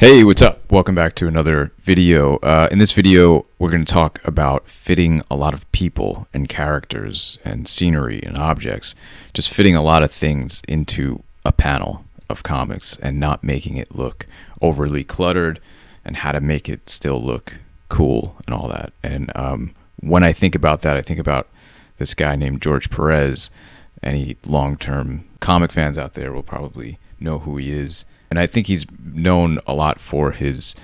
Hey, what's up? Welcome back to another video. In this video, we're going to talk about fitting a lot of people and characters and scenery and objects, just fitting a lot of things into a panel of comics and not making it look overly cluttered, and how to make it still look cool and all that. And when I think about that, I think about this guy named George Perez. Any long-term comic fans out there will probably know who he is. And I think he's known a lot for his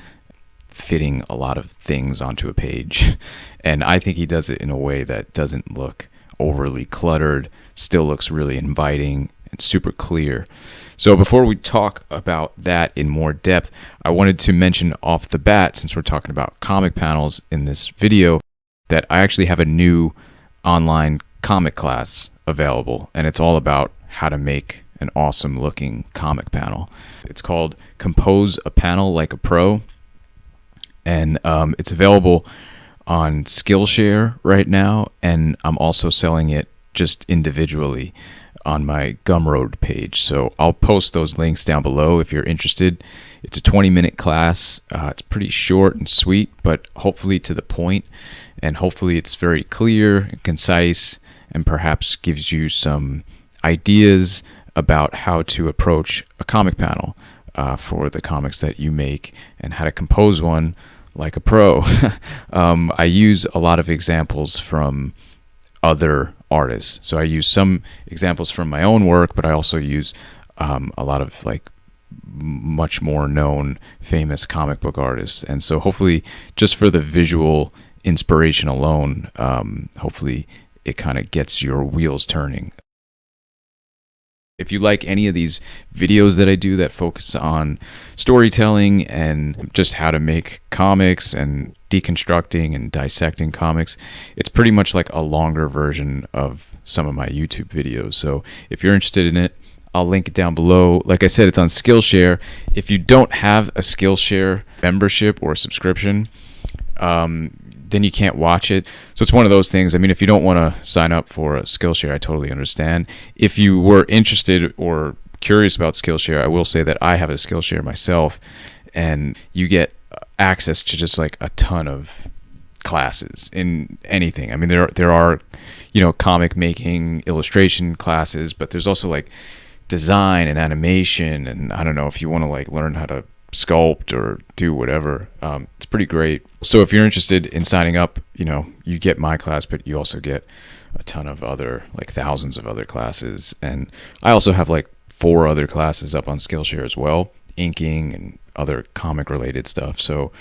fitting a lot of things onto a page. And I think he does it in a way that doesn't look overly cluttered, still looks really inviting and super clear. So before we talk about that in more depth, I wanted to mention off the bat, since we're talking about comic panels in this video, that I actually have a new online comic class available, and it's all about how to make an awesome looking comic panel. It's called Compose a Panel Like a Pro, and it's available on Skillshare right now, and I'm also selling it just individually on my Gumroad page. So I'll post those links down below if you're interested. It's a 20-minute class. It's pretty short and sweet, but hopefully to the point, and hopefully it's very clear and concise, and perhaps gives you some ideas about how to approach a comic panel for the comics that you make, and how to compose one like a pro. I use a lot of examples from other artists. So I use some examples from my own work, but I also use a lot of like much more known famous comic book artists. And so hopefully just for the visual inspiration alone, hopefully it kind of gets your wheels turning. If you like any of these videos that I do that focus on storytelling and just how to make comics and deconstructing and dissecting comics, it's pretty much like a longer version of some of my YouTube videos. So if you're interested in it, I'll link it down below. Like I said, it's on Skillshare. If you don't have a Skillshare membership or subscription, then you can't watch it. So it's one of those things. I mean, if you don't want to sign up for a Skillshare, I totally understand. If you were interested or curious about Skillshare, I will say that I have a Skillshare myself, and you get access to just like a ton of classes in anything. I mean, there are, comic making, illustration classes, but there's also like design and animation, and I don't know, if you want to like learn how to sculpt or do whatever, it's pretty great. So if you're interested in signing up, you get my class, but you also get a ton of other, like thousands of other classes. And I also have like 4 other classes up on Skillshare as well, inking and other comic related stuff. So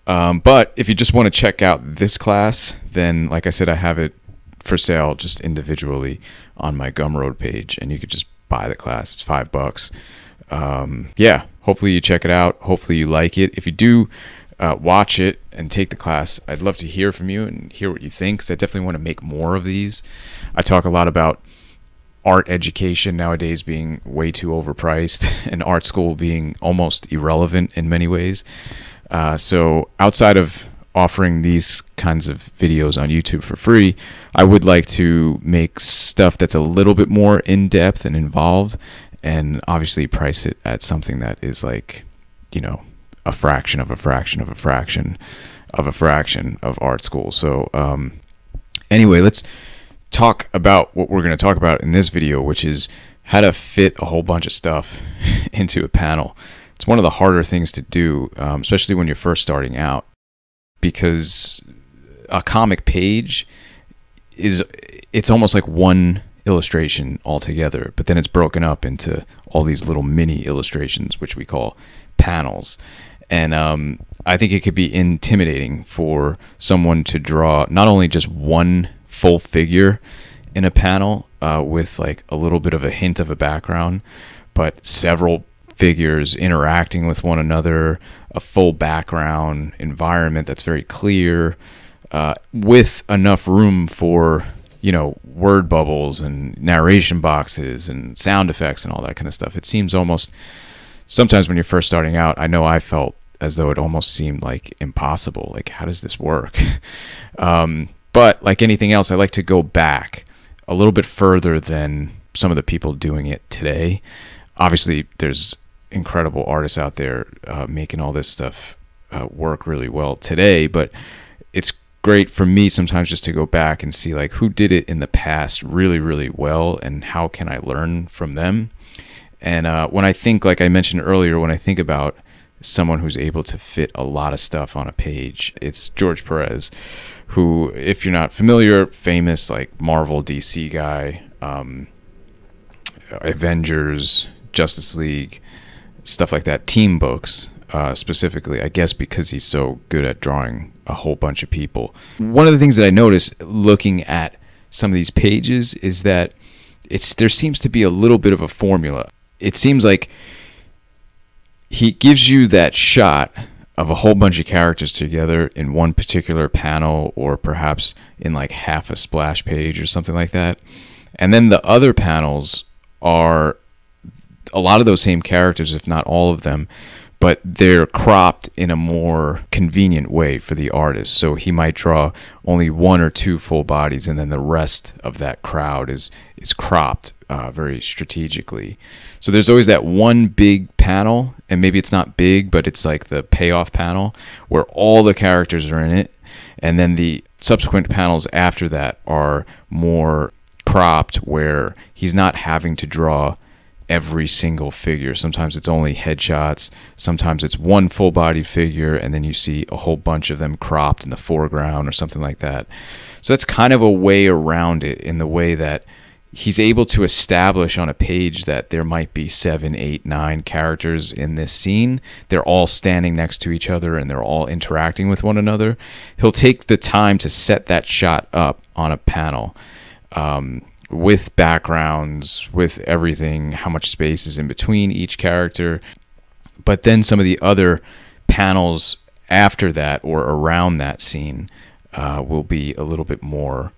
but if you just want to check out this class, then like I said, I have it for sale just individually on my Gumroad page, and you could just buy the class. It's $5. Yeah, hopefully you check it out. Hopefully you like it. If you do watch it and take the class, I'd love to hear from you and hear what you think, because I definitely want to make more of these. I talk a lot about art education nowadays being way too overpriced and art school being almost irrelevant in many ways. So outside of offering these kinds of videos on YouTube for free, I would like to make stuff that's a little bit more in-depth and involved, and obviously price it at something that is like, a fraction of a fraction of a fraction of a fraction of art school. So anyway, let's talk about what we're going to talk about in this video, which is how to fit a whole bunch of stuff into a panel. It's one of the harder things to do, especially when you're first starting out, because a comic page it's almost like one illustration altogether, but then it's broken up into all these little mini illustrations, which we call panels. And I think it could be intimidating for someone to draw not only just one full figure in a panel with like a little bit of a hint of a background, but several figures interacting with one another, a full background environment that's very clear, with enough room for word bubbles and narration boxes and sound effects and all that kind of stuff. It seems almost, sometimes when you're first starting out, I know I felt as though it almost seemed like impossible. Like, how does this work? But like anything else, I like to go back a little bit further than some of the people doing it today. Obviously, there's incredible artists out there making all this stuff work really well today, but it's great for me sometimes just to go back and see like who did it in the past really, really well, and how can I learn from them. And when I think, like I mentioned earlier, when I think about someone who's able to fit a lot of stuff on a page, it's George Perez, who, if you're not familiar, famous like Marvel DC guy, Avengers, Justice League, stuff like that, team books specifically, I guess because he's so good at drawing a whole bunch of people. One of the things that I noticed looking at some of these pages is that there seems to be a little bit of a formula. It seems like he gives you that shot of a whole bunch of characters together in one particular panel, or perhaps in like half a splash page or something like that. And then the other panels are a lot of those same characters, if not all of them, but they're cropped in a more convenient way for the artist. So he might draw only one or two full bodies, and then the rest of that crowd is cropped very strategically. So there's always that one big panel, and maybe it's not big, but it's like the payoff panel where all the characters are in it, and then the subsequent panels after that are more cropped, where he's not having to draw every single figure. Sometimes it's only headshots, sometimes it's one full body figure, and then you see a whole bunch of them cropped in the foreground or something like that. So that's kind of a way around it, in the way that he's able to establish on a page that there might be 7, 8, 9 characters in this scene. They're all standing next to each other and they're all interacting with one another. He'll take the time to set that shot up on a panel, with backgrounds, with everything, how much space is in between each character. But then some of the other panels after that or around that scene will be a little bit more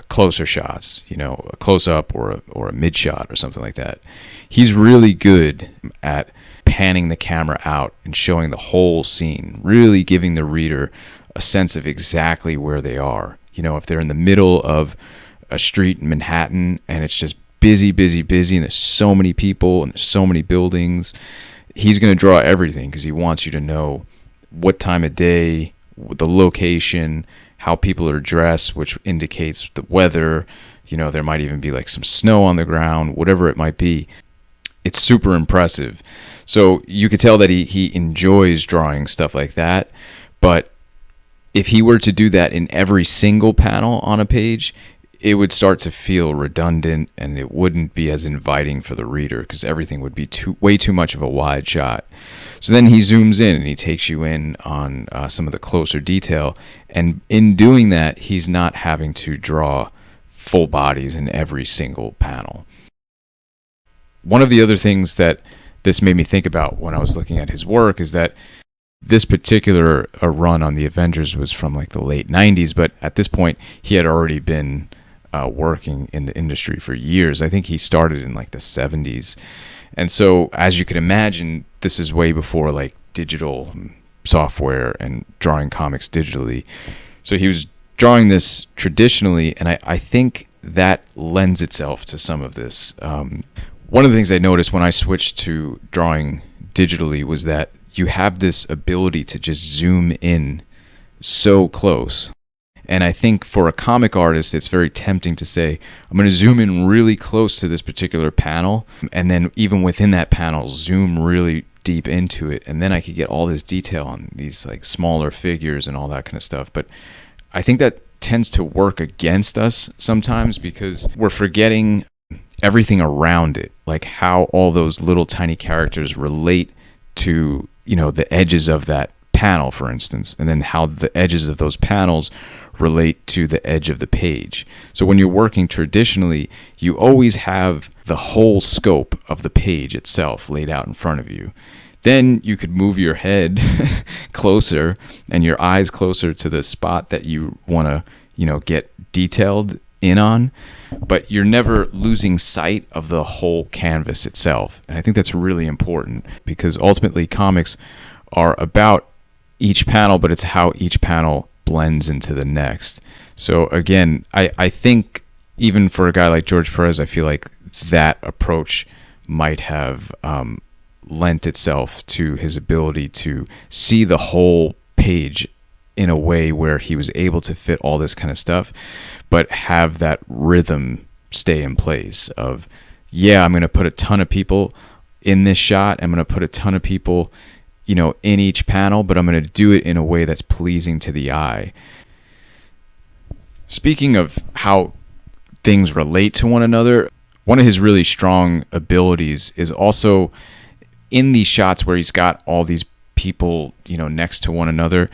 closer shots, a close-up or a mid-shot or something like that. He's really good at panning the camera out and showing the whole scene, really giving the reader a sense of exactly where they are. If they're in the middle of a street in Manhattan and it's just busy, busy, busy, and there's so many people and there's so many buildings, he's going to draw everything because he wants you to know what time of day, the location, how people are dressed, which indicates the weather. There might even be like some snow on the ground, whatever it might be. It's super impressive. So you could tell that he enjoys drawing stuff like that. But if he were to do that in every single panel on a page, it would start to feel redundant, and it wouldn't be as inviting for the reader because everything would be way too much of a wide shot. So then he zooms in and he takes you in on some of the closer detail, and in doing that, he's not having to draw full bodies in every single panel. One of the other things that this made me think about when I was looking at his work is that this particular run on the Avengers was from like the late 90s, but at this point he had already been working in the industry for years. I think he started in like the 70s. And so, as you can imagine, this is way before like digital software and drawing comics digitally. So he was drawing this traditionally, and I think that lends itself to some of this. One of the things I noticed when I switched to drawing digitally was that you have this ability to just zoom in so close. And I think for a comic artist, it's very tempting to say, I'm going to zoom in really close to this particular panel, and then even within that panel, zoom really deep into it, and then I could get all this detail on these like smaller figures and all that kind of stuff. But I think that tends to work against us sometimes because we're forgetting everything around it, like how all those little tiny characters relate to, the edges of that panel, for instance, and then how the edges of those panels relate to the edge of the page. So when you're working traditionally, you always have the whole scope of the page itself laid out in front of you. Then you could move your head closer and your eyes closer to the spot that you want to, get detailed in on, but you're never losing sight of the whole canvas itself. And I think that's really important because ultimately comics are about each panel, but it's how each panel blends into the next. So again, I think even for a guy like George Perez, I feel like that approach might have lent itself to his ability to see the whole page in a way where he was able to fit all this kind of stuff, but have that rhythm stay in place of, yeah, I'm going to put a ton of people in this shot. I'm going to put a ton of people, in each panel, but I'm going to do it in a way that's pleasing to the eye. Speaking of how things relate to one another, one of his really strong abilities is also in these shots where he's got all these people, next to one another.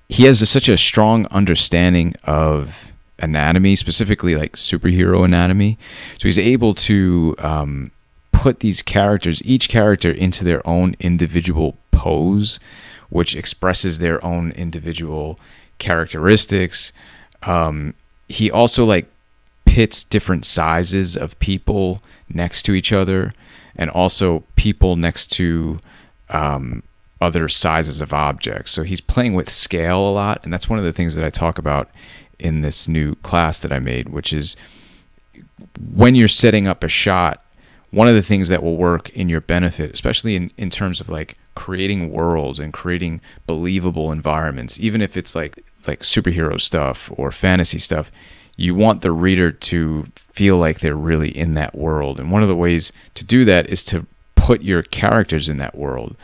He has such a strong understanding of anatomy, specifically like superhero anatomy. So he's able to put these characters, each character, into their own individual pose, which expresses their own individual characteristics. He also like pits different sizes of people next to each other, and also people next to other sizes of objects. So he's playing with scale a lot, and that's one of the things that I talk about in this new class that I made, which is when you're setting up a shot, one of the things that will work in your benefit, especially in terms of like creating worlds and creating believable environments, even if it's like superhero stuff or fantasy stuff, you want the reader to feel like they're really in that world. And one of the ways to do that is to put your characters in that world.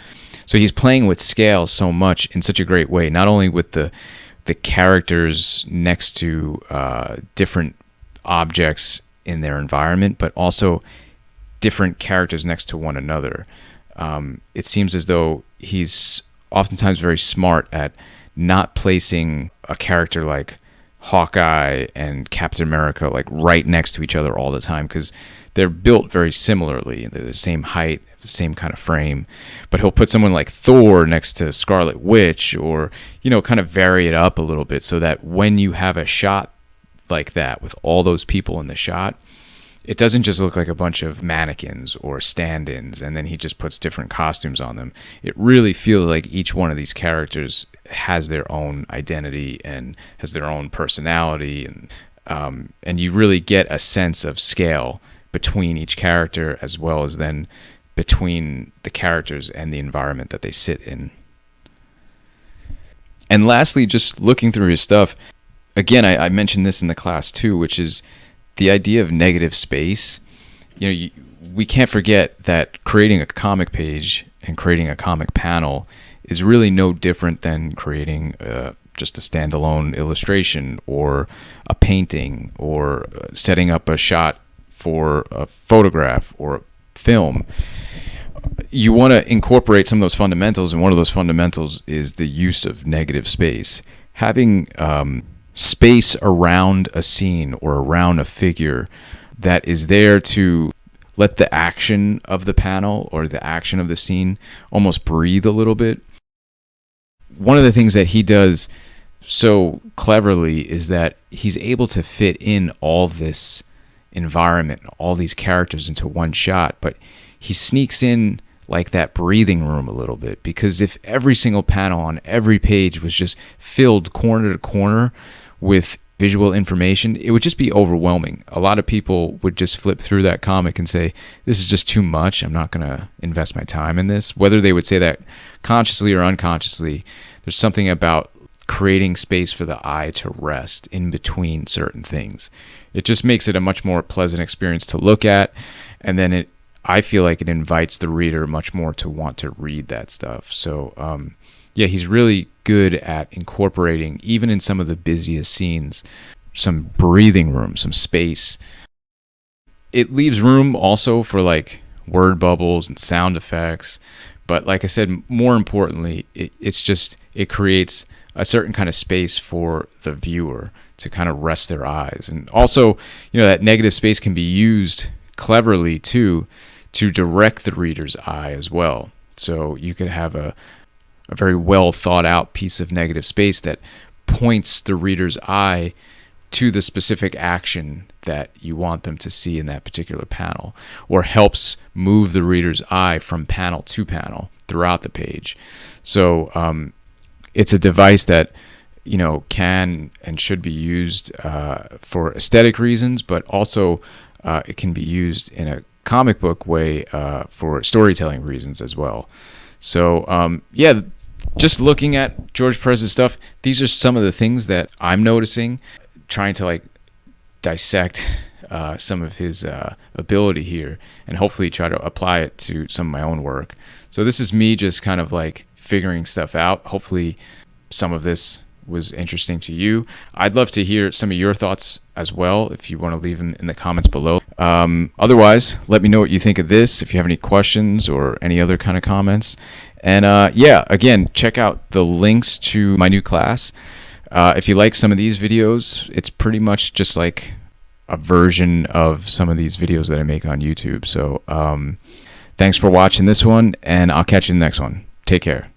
So he's playing with scale so much in such a great way, not only with the characters next to different objects in their environment, but also different characters next to one another. It seems as though he's oftentimes very smart at not placing a character like Hawkeye and Captain America like right next to each other all the time, because they're built very similarly. They're the same height, the same kind of frame. But he'll put someone like Thor next to Scarlet Witch, or kind of vary it up a little bit, so that when you have a shot like that with all those people in the shot, it doesn't just look like a bunch of mannequins or stand-ins and then he just puts different costumes on them. It really feels like each one of these characters has their own identity and has their own personality, and you really get a sense of scale between each character, as well as then between the characters and the environment that they sit in. And lastly, just looking through his stuff, again, I mentioned this in the class too, which is the idea of negative space. We can't forget that creating a comic page and creating a comic panel is really no different than creating just a standalone illustration or a painting or setting up a shot for a photograph or a film. You want to incorporate some of those fundamentals, and one of those fundamentals is the use of negative space. Having space around a scene or around a figure that is there to let the action of the panel or the action of the scene almost breathe a little bit. One of the things that he does so cleverly is that he's able to fit in all this environment, all these characters into one shot, but he sneaks in like that breathing room a little bit, because if every single panel on every page was just filled corner to corner with visual information, it would just be overwhelming. A lot of people would just flip through that comic and say, this is just too much, I'm not going to invest my time in this. Whether they would say that consciously or unconsciously, there's something about creating space for the eye to rest in between certain things. It just makes it a much more pleasant experience to look at, and then I feel like it invites the reader much more to want to read that stuff. So yeah, he's really good at incorporating, even in some of the busiest scenes, some breathing room, some space. It leaves room also for like word bubbles and sound effects, but like I said, more importantly, it creates a certain kind of space for the viewer to kind of rest their eyes. And also, that negative space can be used cleverly too to direct the reader's eye as well. So you could have a very well thought out piece of negative space that points the reader's eye to the specific action that you want them to see in that particular panel, or helps move the reader's eye from panel to panel throughout the page. So it's a device that can and should be used for aesthetic reasons, but also it can be used in a comic book way for storytelling reasons as well. So yeah, just looking at George Perez's stuff, these are some of the things that I'm noticing, trying to like dissect some of his ability here, and hopefully try to apply it to some of my own work. So this is me just kind of like figuring stuff out. Hopefully some of this was interesting to you. I'd love to hear some of your thoughts as well, if you want to leave them in the comments below. Otherwise, let me know what you think of this, if you have any questions or any other kind of comments. And yeah, again, check out the links to my new class. If you like some of these videos, it's pretty much just like a version of some of these videos that I make on YouTube. So thanks for watching this one, and I'll catch you in the next one. Take care.